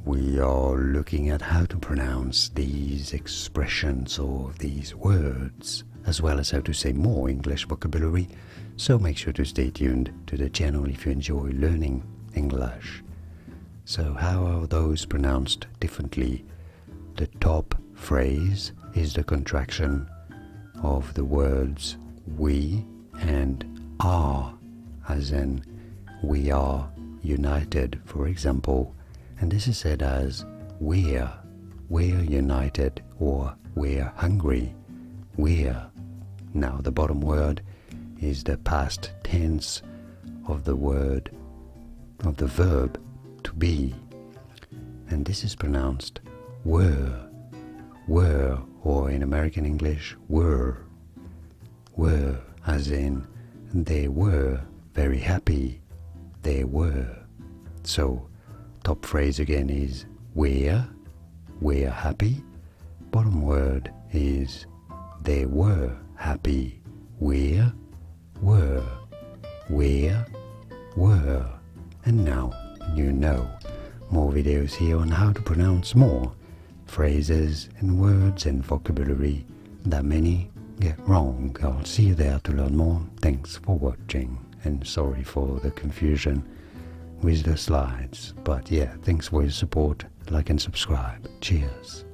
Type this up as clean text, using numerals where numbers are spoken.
we are looking at how to pronounce these expressions or these words, as well as how to say more English vocabulary, so make sure to stay tuned to the channel if you enjoy learning English. So how are those pronounced differently? The top phrase is the contraction of the words we and are, as in we are united, for example, and this is said as we're united, or we're hungry, we're. Now the bottom word is the past tense of the verb to be, and this is pronounced were, or in American English, were, as in they were very happy, they were. So top phrase again is we're happy. Bottom word is they were happy, were. And now you know. More videos here on how to pronounce more phrases and words and vocabulary that many get wrong. I'll see you there to learn more. Thanks for watching, and sorry for the confusion with the slides, but yeah, thanks for your support. Like and subscribe. Cheers.